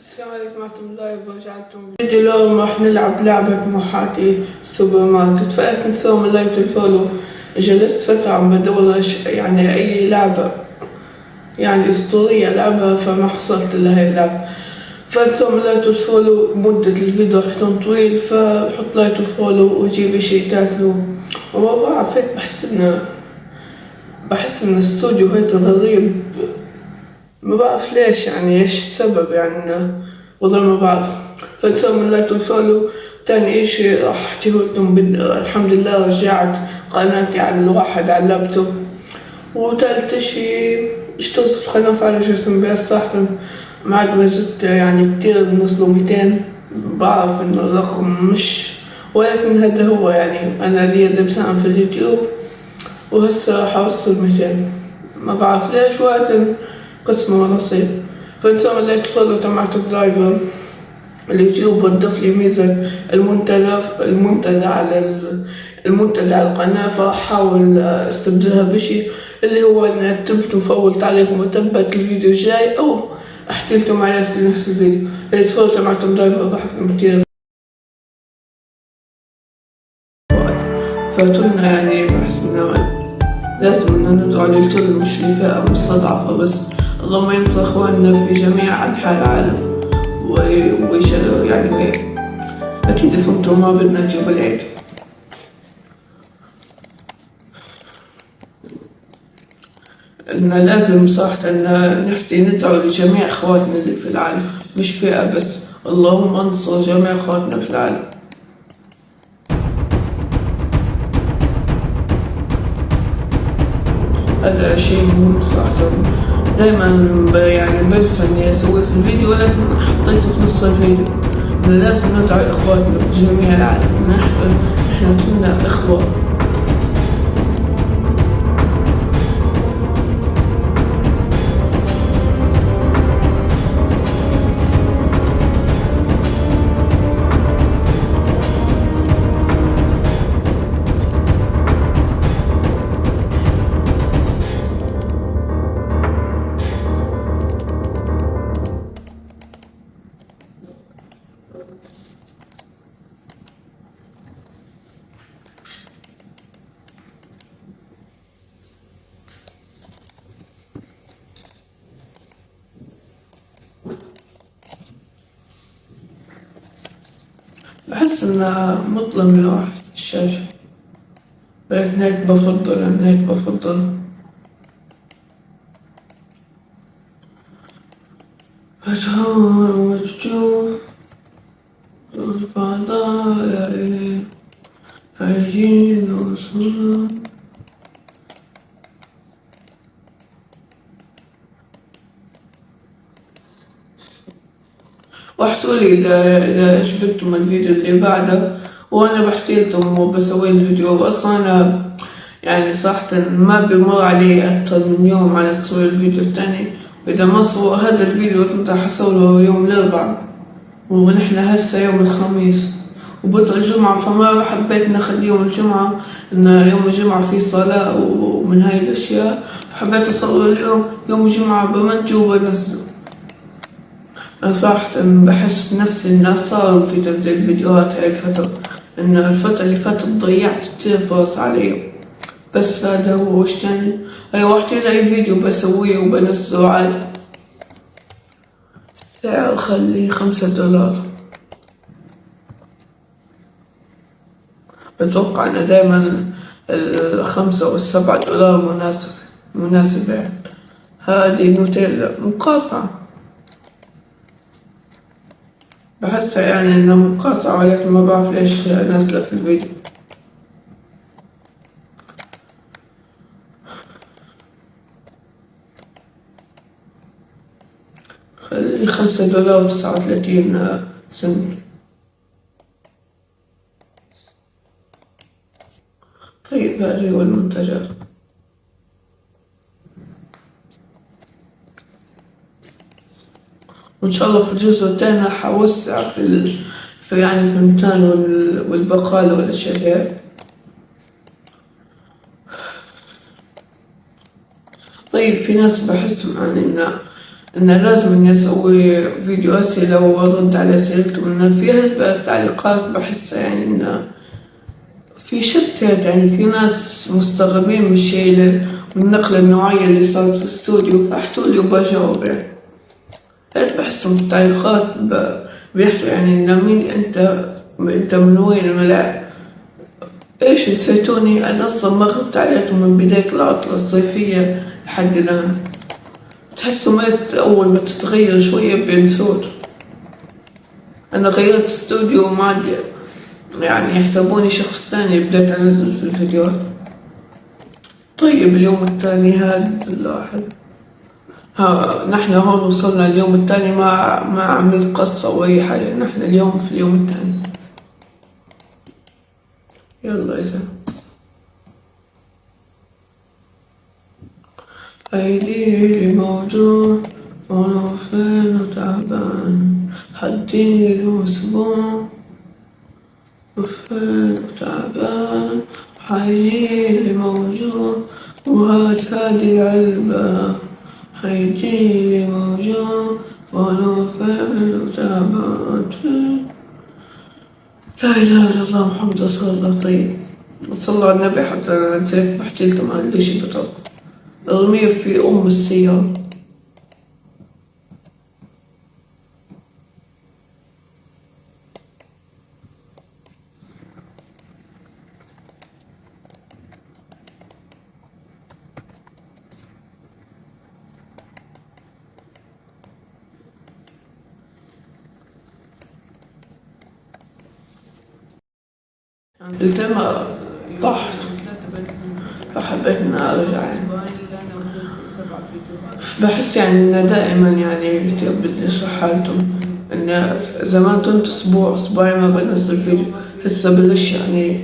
السلام عليكم ورحمة الله وبركاته. فيديو اليوم راح نلعب لعبة محاتي السوبر ماركت. فقلت نسوي من لعبة الفولو. جلست فترة عم بدور يعني أي لعبة يعني أسطورية ألعبها، فما حصلت إلا هاي اللعبة. فنسوي من لعبة الفولو. مدة الفيديو رح يكون طويل، فحط لعبة الفولو وجيب إشي تاكلو. وما بعرف هيك بحس إن الاستوديو هيك غريب. ما بعرف ليش، يعني ايش السبب يعني. والله ما بعرف. فنسوي من لايك وفولو. تاني اشي راح احكيهولكم الحمد لله رجعت قناتي على الواحد على اللابتوب. وتالت اشي اشتركت في قناة فعلا شو اسم بيت صح. ما عاد ما زدت يعني كتير بنوصلوا 200. بعرف انه الرقم مش، ولكن هذا هو يعني انا لي دبسان في اليوتيوب، وهسه راح اوصل 200. ما بعرف ليش، ولكن قسمه ونصيب. فنسوي اللي تفضلوا تبعت الدرايفر. اليوتيوب بتضيف لي ميزة المنتدى على القناة، فأحاول استبدلها بشي اللي هو إن أكتبت وفولت تعليق وتبت الفيديو الجاي، أو أحكي لكم عليه في نفس الفيديو. اللي تفضلوا تبعت الدرايفر بحكم كتير. فاتولنا يعني بحس إنه لازم إننا ندعو للكل، مش لفئة مستضعفة بس. اللهم ينصر إخواننا في جميع أنحاء العالم ويشيلوا يعني وهيك. أكيد فهمتوا، ما بدنا نجيب العيد. إن لازم صراحة إن ندعو لجميع إخواتنا اللي في العالم، مش فئة بس. اللهم انصر جميع إخواتنا في العالم. هذا شيء مهم صراحة. دايما يعني بنسى إني أسويه في الفيديو، ولكن حطيته في نص الفيديو. إن لازم ندعو لإخواتنا في جميع العالم. إحنا كلنا إخوة. بحس إنه مظلم الواحد الشاشة، لكن هيك بفضل. أشعر وتشوف الفضايا عايشين وصول. واحكولي إذا عجبتكم الفيديو اللي بعده، وأنا بحكيلكم وبسوي الفيديو. أصلا أنا يعني صراحة ما بمر علي أكتر من يوم على تصوير الفيديو التاني. وإذا ما صور هذا الفيديو كنت حصوره يوم الأربعاء، ونحن هسه يوم الخميس وبكرة الجمعة. فما حبيت نخلي يوم الجمعة، إن يوم الجمعة في صلاة ومن هاي الأشياء. حبيت أصور اليوم يوم الجمعة بمنجو وبنزله. أنا صراحة بحس نفسي إن صار في تنزيل فيديوهات هاي الفترة، إن الفترة اللي فاتت ضيعت كتير فرص علي. بس هذا هو. وش تاني؟ أيوة، واحكي أي فيديو بسويه وبنزله عادي. السعر خليه $5. أتوقع أن دايما $5 و$7 مناسبة يعني. هذه نوتيلا مقاطعة، بحسها يعني إنها مقاطعة، ولكن ما بعرف ليش نازلة في الفيديو. خلي $5.39. طيب هذه هو المنتجات. وإن شاء الله في الجزء الثاني راح أوسع في يعني في المتان والبقالة والأشياء زي هاي. طيب في ناس بحسهم يعني إن إن لازم إني أسوي فيديو أسئلة وأرد على أسئلتهم، إن في هالتعليقات بحسها يعني إن في شتات، يعني في ناس مستغربين من الشيء، من النقلة النوعية اللي صارت في الاستوديو، فاحتولي وبجاوب يعني. هيك بحسهم في التعليقات بيحكوا يعني إن مين أنت من وين ملعب، إيش نسيتوني؟ أنا أصلا ما غبت عليكم من بداية العطلة الصيفية لحد الآن. تحسوا ما أول ما تتغير شوية بينسوك. أنا غيرت استوديو وما عاد يعني يحسبوني شخص تاني، بديت أنزل في الفيديوهات. طيب اليوم الثاني هاد الواحد نحن هون وصلنا اليوم الثاني، ما عملت قصة أو أي حاجة، نحن اليوم في اليوم الثاني. يلا إذا هيديلي موجوع وانا فين وتعبان، حديله أسبوع وفين وتعبان، حيجيلي موجوع وهات هادي العلبة، حيجيلي موجوع وانا فين وتعبان. لا إله إلا الله محمد رسول الله. طيب صلوا على النبي، حتى نسيت بحكي لكم عن الإشي بطل الرمية في السيارة. التما طحت فحبيت إني أرجع يعني. بحس يعني إن دائما يعني بدي أشرح حالتهم إن زمان كنت أسبوع أسبوعين ما بنزل فيديو، هسه بلش يعني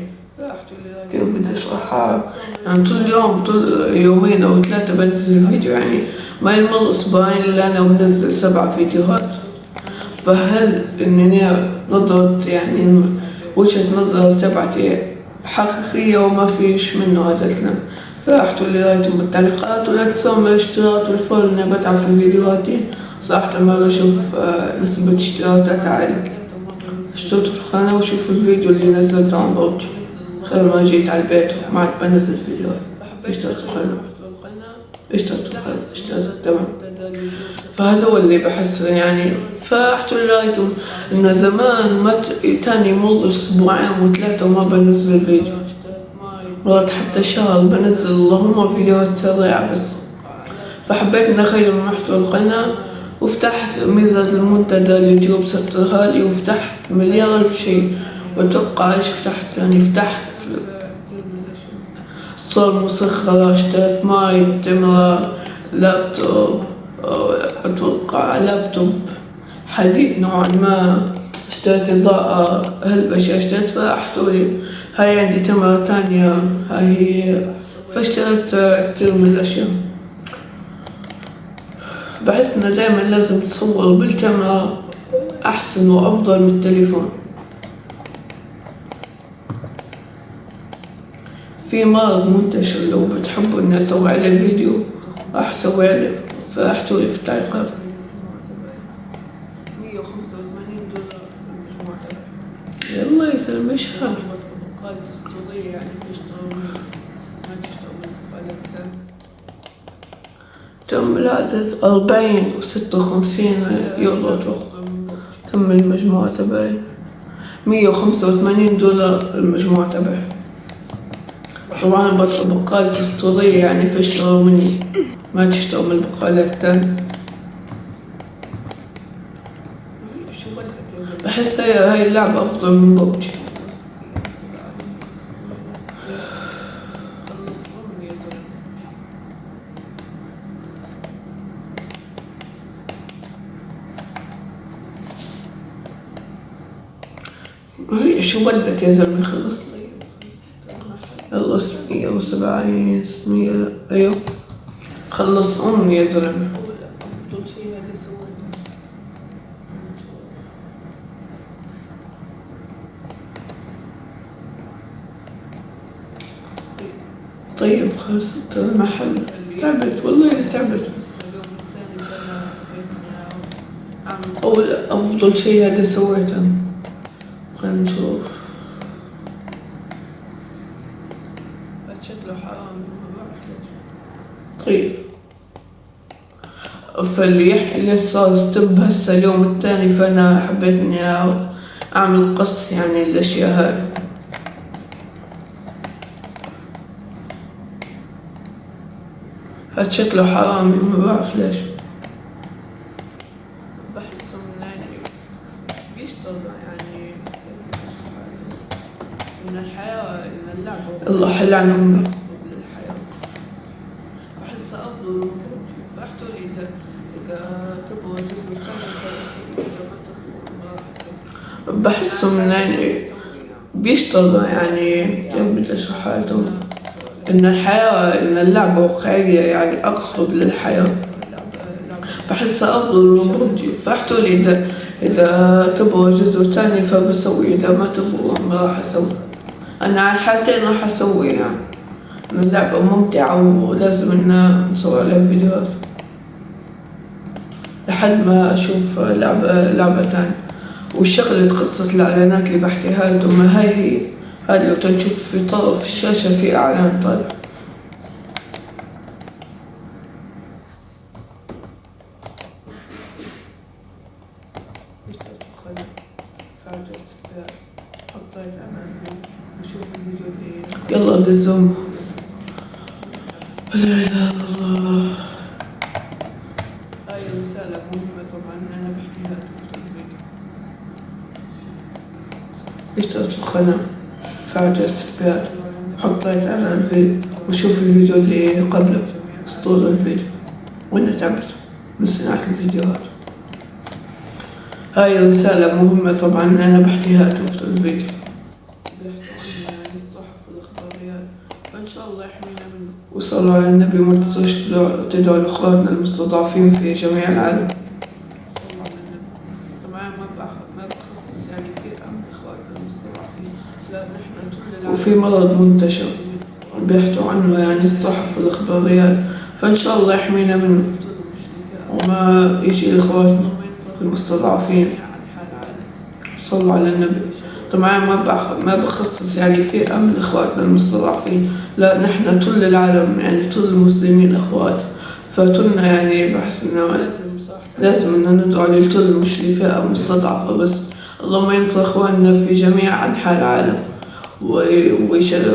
كيف بدي أشرحها، يعني طول يوم طول يومين أو ثلاثة بنزل فيديو، يعني ما يمر أسبوعين إلا أنا وبنزل 7 فيديوهات. فهل إنني نظرت يعني وجهة نظر تبعتي حقيقية وما فيش منه هذا الكلام، فاحكوا لي رايكم بالتعليقات، ولا تنسوا من الاشتراك والفولو إني بتعب في فيديوهاتي. صراحة ما بشوف نسبة اشتراكات عالية. اشتركوا في القناة وشوفوا الفيديو اللي نزلته عن بوجي، خير ما جيت على البيت وما عاد بنزل فيديوهات. اشتركوا في القناة، اشتركوا تمام. فهذا هو اللي بحسه يعني. فاحكوا لي رايكم إنه زمان ما تاني يمر أسبوعين وثلاثة وما بنزل فيديو، مرات حتى شهر بنزل اللهم فيديوهات سريعة بس. فحبيت إن أخير من محتوى القناة، وفتحت ميزة المنتدى اليوتيوب سطرها لي، وفتحت مليار ألف شيء، وأتوقع إيش فتحت يعني. فتحت صور مسخرة، اشتريت مايك، كاميرا، لابتوب، أتوقع لابتوب حديث نوعا ما، اشتريت إضاءة، هالأشياء اشتريت. فاحتولي هاي عندي كاميرا تانية، هاي هي. فاشتريت كتير من الأشياء. بحس إنه دايما لازم تصور بالكاميرا أحسن وأفضل من التليفون. في مرض منتشر لو بتحبوا إني أسوي عليه فيديو راح أسوي عليه، فاحكولي في التعليقات. يلا يا زلمة ايش هاد؟ تم العدد 40 و56 يورو أتوقع. تم المجموعة تبعي $185 المجموعة تبعي. طبعا بقالة اسطورية يعني، فاشتروا مني، ما تشتروا من البقالات التانية. بحس هاي اللعبة أفضل من ببجي. هي شو بدك يا زلمة خلص. خلص 170 100. أيوه خلص يا زلمة. طيب خلصت المحل، تعبت والله تعبت. أول أفضل شيء هذا سويته، خلينا نشوف. شكله حرام، ما بعرف ليش. طيب، فاللي يحكي ليش صار ستوب هسه اليوم الثاني، فأنا حبيت إني أعمل قص يعني الأشياء هاي. هاد شكله حرامي، ما بعرف ليش. بحسه من يعني بيشتغل يعني من الحياة، من اللعبة. الله حل عن أمي. بحسه أفضل، فاحتوا لي إذا تبغوا جزء ثاني. بحسه من يعني بيشتغل يعني بدي أشرح حالته إن الحياة، إن اللعبة واقعية يعني أقرب للحياة. بحسها أفضل من ببجي، فاحتوا لي إذا تبغوا جزء تاني فبسوي، إذا ما تبغوا ما راح أسوي. أنا على الحالتين راح أسوي يعني. اللعبة ممتعة ولازم إن نسوي عليها فيديوهات لحد ما أشوف لعبة تانية. وشغلة قصة الإعلانات اللي بحكيها لكم، ما هي هذا لو تنشوف في طرف الشاشة في إعلان طالع. يلا بالزوم. لا إله إلا الله. هاي رسالة مهمة طبعا أنا بحكيها في الفيديو. اشترك في القناة، فعل التنبيهات، حط لايك على الفيديو وشوف الفيديو اللي قبله، اسطورة الفيديو وأنا تعبت من صناعة الفيديوهات. هاي رسالة مهمة طبعا أنا بحكيها في الفيديو. فإن شاء الله يحمينا منه. وصلوا على النبي، وما تنسوش تدعوا لإخواننا المستضعفين في جميع العالم. صلوا على النبي. طبعا ما بتخصص يعني فئة من إخواننا المستضعفين، لا نحن كل العالم. وفي مرض منتشر بيحكوا عنه يعني الصحف والإخباريات، فإن شاء الله يحمينا منه وما يجي لإخواننا المستضعفين. صلوا على النبي. طبعا ما بخصص يعني فئة من إخواتنا المستضعفين، لا نحن كل العالم يعني كل المسلمين إخوات، فكلنا يعني بحس إنه لازم إننا ندعو للكل مش لفئة مستضعفة بس. اللهم ينصر إخواننا في جميع أنحاء العالم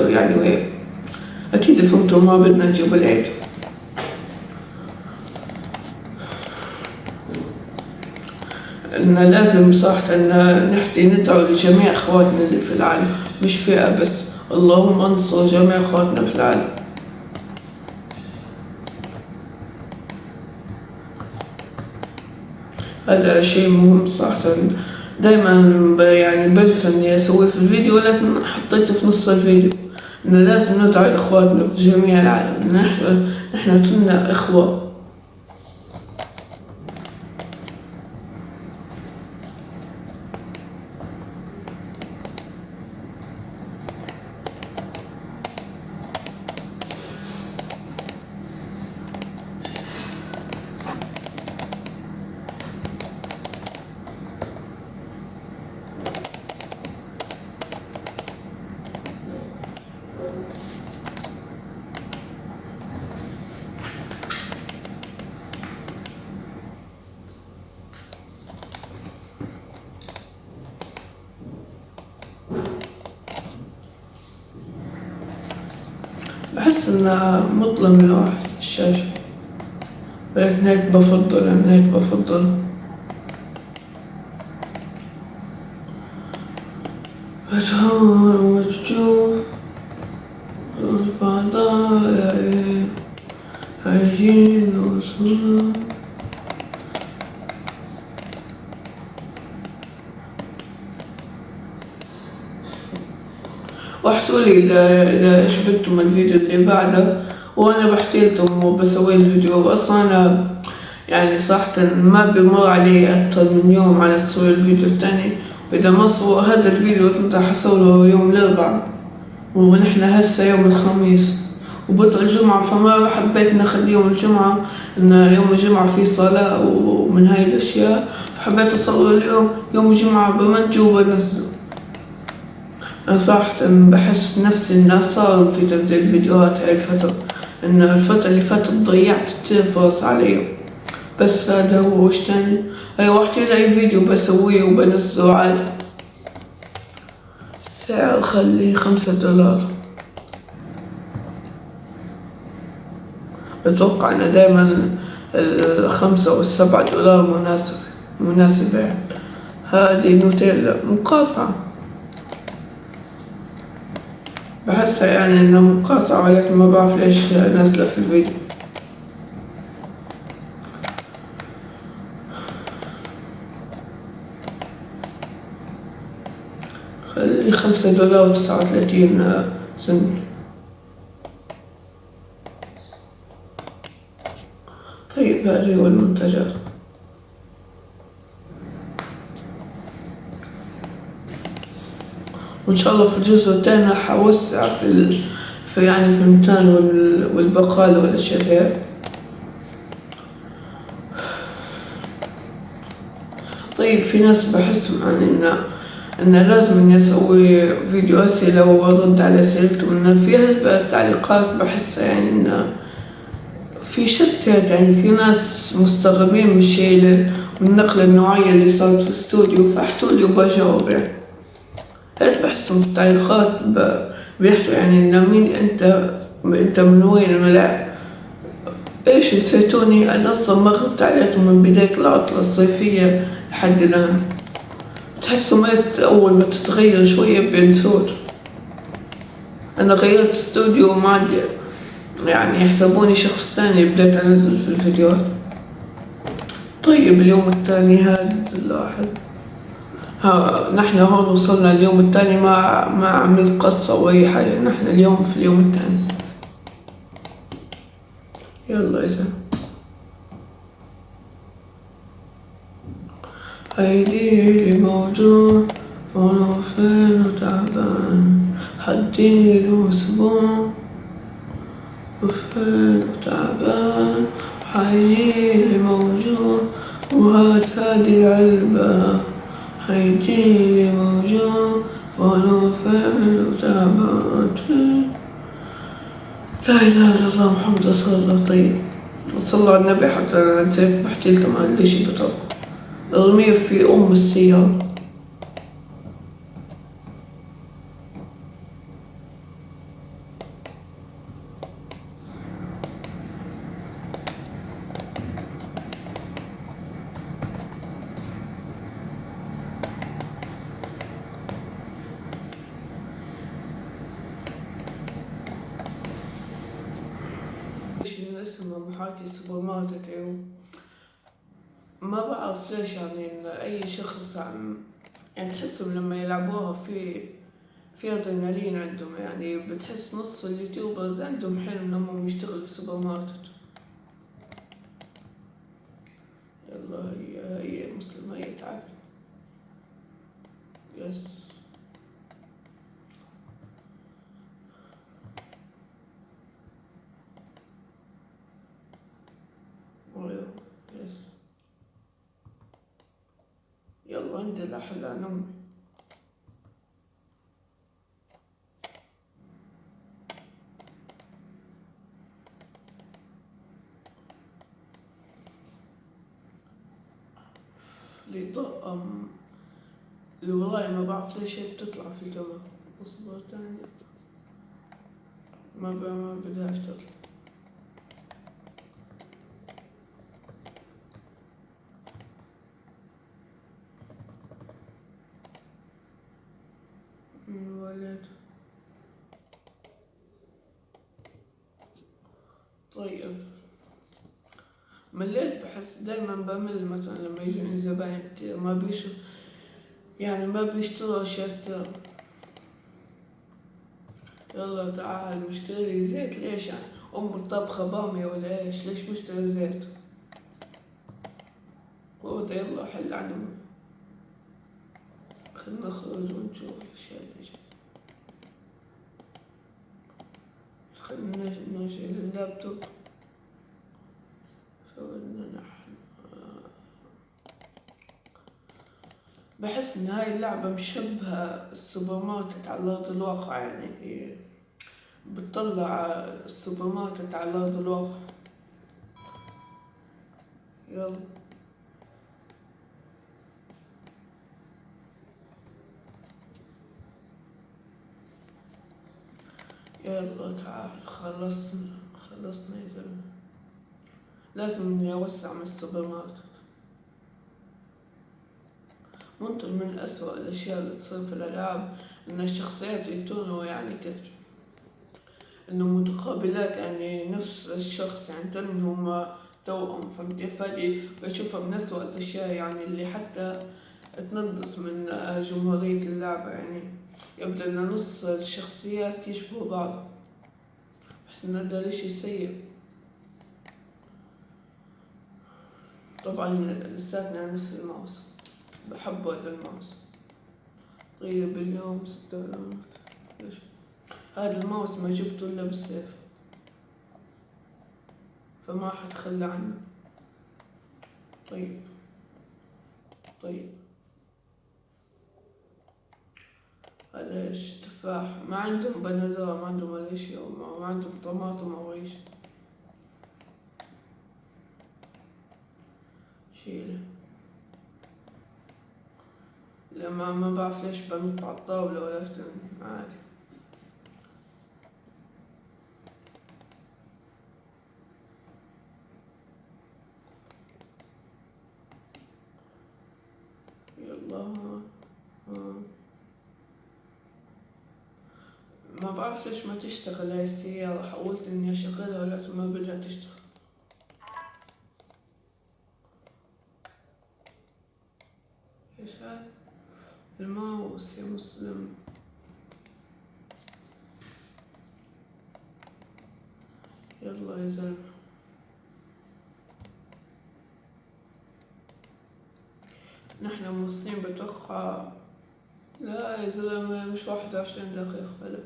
يعني أكيد فهمتوا ما بدنا نجيب العيد. إن لازم صراحة إن نحكي ندعو لجميع إخواتنا اللي في العالم مش فئة بس. اللهم انصر جميع إخواتنا في العالم. هذا شيء مهم صراحة، دايما يعني بنسى إني أسويه في الفيديو ولكن حطيته في نص الفيديو، إن لازم ندعو لإخواتنا في جميع العالم. نحن كلنا إخوة. بحس إنه مظلم الواحد الشاشة، ولكن هيك بفضل أتهور وتشوف الفضاء هيجين وصول. واحكوا لي إذا عجبتكم الفيديو اللي بعده، وأنا بحكي لكم وبسوي الفيديو. وأصلا أنا يعني صراحة ما بمر علي أكثر من يوم على تصوير الفيديو الثاني، وإذا ما صور هذا الفيديو كنت راح أصوره يوم الأربعاء ونحن هسه يوم الخميس وبكرة الجمعة، فما حبيت نخلي يوم الجمعة إن يوم الجمعة فيه صلاة ومن هاي الأشياء، حبيت أصور اليوم يوم الجمعة بمنتج وبنزله. أنا صراحة بحس نفسي الناس صاروا في تنزيل فيديوهات هاي الفترة، إن الفترة اللي فاتت ضيعت كتير فرص علي. بس هذا هو وش تاني. أيوة احكي أي فيديو بسويه وبنزله عادي. السعر خليه $5. أتوقع أن دايما $5 و$7 مناسبة يعني. هذه نوتيلا مقاطعة، بحسها يعني إنها مقاطعة، ولكن ما بعرف ليش نازلة في الفيديو. خلي $5.39. طيب هذه هو المنتجات. وإن شاء الله في الجزء الثاني حوسع في يعني في المتان والبقالة والأشياء زي هذي. طيب في ناس بحسهم يعني إن لازم إني أسوي فيديو أسئلة وأرد على أسئلتهم، إن في هالتعليقات بحسها يعني إن في شتات، يعني في ناس مستغربين من الشيء والنقلة النوعية اللي صارت في الاستوديو، فاحكولي وبجاوب يعني. هيك بحسهم في التعليقات بيحكوا يعني إن مين أنت من وين الملاعب، إيش نسيتوني. أنا أصلا ما غبت عليكم من بداية العطلة الصيفية لحد الآن. تحسوا ميت أول ما تتغير شوية بينسوك. أنا غيرت استوديو وما عاد يعني يحسبوني شخص تاني، بديت أنزل في الفيديوهات. طيب اليوم الثاني هذا الواحد نحن هون وصلنا اليوم الثاني، ما عملت قصة أو أي حاجة، نحن اليوم في اليوم الثاني. يلا إذا هيديلي موجوع ونوفين وتعبان، حديله أسبوع وفين وتعبان، حيجيلي موجوع وهات هادي العلبة، حيجيلي موجوع ونوفين وتعبان. لا إله إلا الله محمد رسول الله. طيب صلوا على النبي، حتى أنا نسيت بحكي لكم عن الإشي بطل رمية في السيارة. ايش اسمه محاكي السوبر ماركت اليوم. ما بعرف ليش يعني إن أي شخص يعني تحسهم لما يلعبوها في أدرينالين عندهم، يعني بتحس نص اليوتيوبرز عندهم حلم إنهم يشتغلوا في سوبر ماركت. يلا هي مسلمة، هي تعب. يس أيوه يس. يلا عندي الأحلى نوم. اللي والله ما بعرف ليش هيك بتطلع في الجمر. اصبر تاني، ما بدهاش تطلع. ولد. طيب مليت، بحس دايما بمل مثلا لما يجوني زباين كتير ما بيشتروا أشياء كتير. يلا تعال مشتري زيت، ليش يعني الطبخة بامية ولا ايش، ليش مشتري زيت؟ خذ يلا حل عنهم. خلنا نخرج ونشوف الأشياء اللي جاي. خلنا نشيل اللابتوب. شو بدنا نحن بحس إن هاي اللعبة مشبهة السوبر ماركت على أرض الواقع، يعني هي بتطلع السوبر ماركت على أرض الواقع. يلا يلا تعال، خلصنا يا زلمة. لازم إني أوسع من السوبر ماركت. منطق من أسوأ الأشياء اللي تصير في الألعاب إن الشخصيات يكونوا يعني كيف إنه متقابلات، يعني نفس الشخص، يعني تنهم توأم. فهمت كيف؟ هذه بشوفها من أسوأ الأشياء يعني اللي حتى تنقص من جمهورية اللعبة. يعني يبدأ إن نص الشخصيات يشبهوا بعض، بحس إن هذا الإشي سيء. طبعا لساتني على نفس الماوس، بحب هذا الماوس. طيب اليوم 6 دولارات. ليش؟ هذا الماوس ما جبته إلا بالسيف، فما حتخلى عنه. طيب هذا إيش؟ تفاح. ما عندهم بندرة، ما عندهم ولا شي، ما عندهم طماطم أو أي شي. شيله. لما ما بعرف ليش بنط على الطاولة، ولكن عادي. يلا ما بعرف ليش ما تشتغل هاي السيارة. حاولت إني أشغلها ولكن ما بدها تشتغل. إيش هذا؟ الماوس يا مسلم. يلا يا زلمة. نحن موصلين بتوقع. لا يا زلمة، مش 21 دقيقة. لا،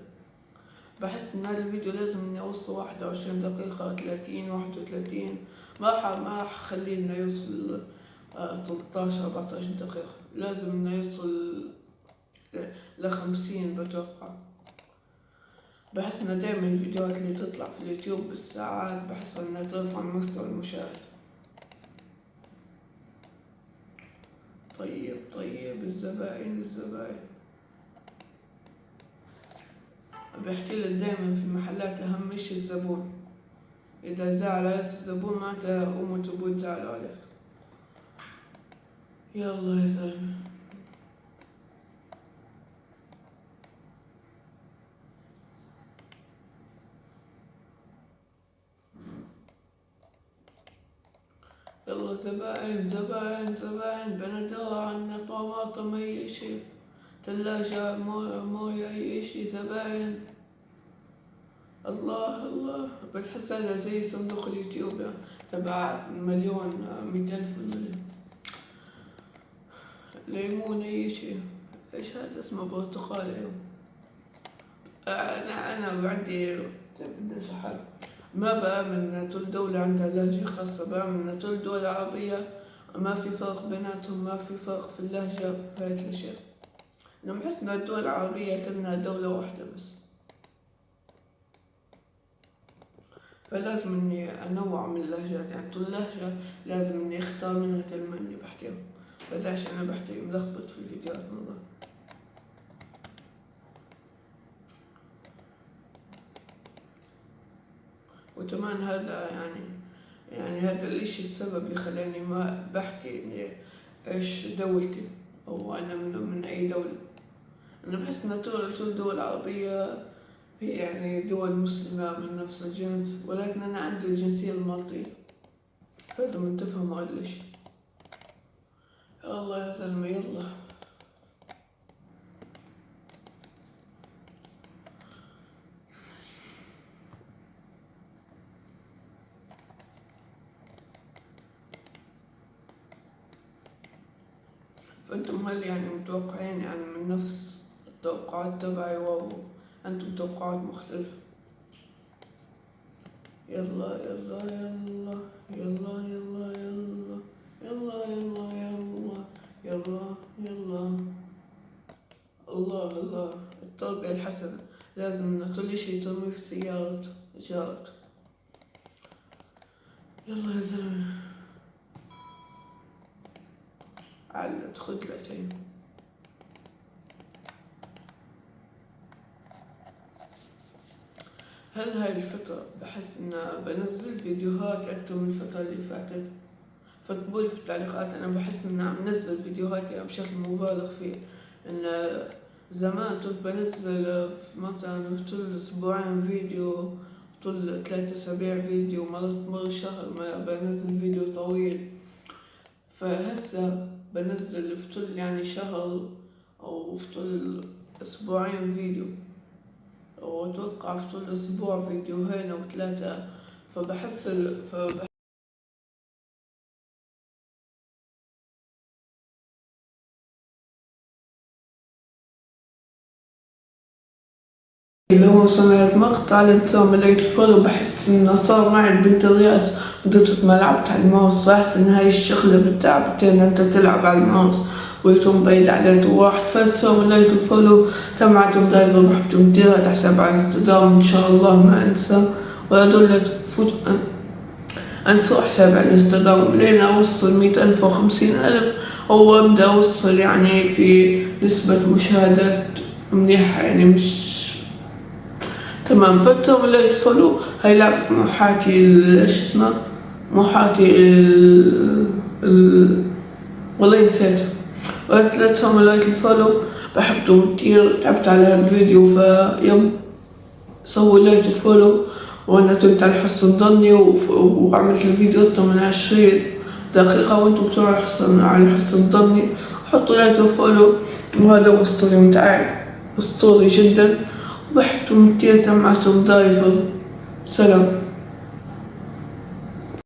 بحس إن هذا الفيديو لازم إني أوصل 21 دقيقة، 30، 31. ما حخليه إنه يوصل 13 14 دقيقة. لازم إنه يوصل ل50 بتوقع. بحس إن دايما الفيديوهات اللي تطلع في اليوتيوب بالساعات بحس إنها ترفع مستوى المشاهد. طيب الزباين. بحكي لك دايما في المحلات أهم إشي الزبون. إذا زعل عليك الزبون معناتها أمك وأبوك زعلوا عليك. يلا يا زلمة. يلا زباين بندور عنا طماطم، أي إشي، ثلاجة، موية، أي إشي. زباين. الله بتحس هذا زي صندوق اليوتيوب يعني تبع 1,000,000 200,000 المليون. ليمون، أي إشي. إيش هذا؟ اسمه برتقال. أيوة. أنا عندي بدي شحال. ما بآمن كل دولة عندها لهجة خاصة. بآمن إن كل دولة عربية ما في فرق بيناتهم، ما في فرق في اللهجة في هاي الأشياء. أنا بحس إن الدول العربية كأنها دولة واحدة بس، فلازم إني أنوع من اللهجات. يعني كل لهجة لازم إني أختار منها كلمة إني بحكيها. فده عشان أنا بحكي ملخبط في الفيديوهات والله. وكمان هذا يعني هذا الإشي السبب اللي خلاني ما بحكي إني إيش دولتي أو أنا من أي دولة. أنا بحس إن كل الدول العربية هي يعني دول مسلمة من نفس الجنس، ولكن أنا عندي الجنسية المالطية، فلازم تفهموا هذا الإشي. يلا يا زلمة يلا. فأنتم هل يعني متوقعين يعني من نفس التوقعات تبعي، أنتم توقعات مختلفة؟ يلا يلا. حسنة، لازم إن كل شي ترميه في سيارة جارك. يلا يا زلمة علت خدلتين. هل هاي الفترة بحس إن بنزل فيديوهات أكتر من الفترة اللي فاتت؟ فاكتبولي في التعليقات. أنا بحس إن عم نزل فيديوهات يعني بشكل مبالغ فيه. إن زمان كنت بنزل مثلا في طول أسبوعين فيديو، في طول 3 أسابيع فيديو، مرة شهر ما بنزل فيديو طويل. فهسه بنزل في طول يعني شهر أو في طول أسبوعين فيديو، وأتوقع في طول أسبوع فيديوهين أو 3. فبحس اللي هو صناعة مقطع لانتظام ملاية الفولو. بحس إنه صار معي بنت الياس وديت ما لعبت على الماوس. صراحة إن هاي الشغلة بتعبتين أنت تلعب على الماوس ويتم بعيد عليك واحد. فتسوي ملاية الفولو تبعتهم دايفر بحبتم ديرها تحسب على انستغرام إن شاء الله ما أنسى، وأدول فوت أنسوا حساب على الانستغرام لين أوصل 100,000 أو 50,000، أو أبدأ أوصل يعني في نسبة مشاهدات منيحة يعني مش تمام. فتهم اللي فولو. هاي لعبة محاكي ايش اسمها، محاكي والله نسيت. وقتلتهم لايك الفولو بحبهم كتير، تعبت على هالفيديو فيب سووا لايك الفولو. وانا كنت على حسن ظني وعملت الفيديو اكتر من 20 دقيقة وانتم بتوع على حسن ظني. حطوا لايك الفولو. وهذا هو اسطوري متاعي، اسطوري جدا، وبحبكم كتير. تمعتم دايفر. سلام.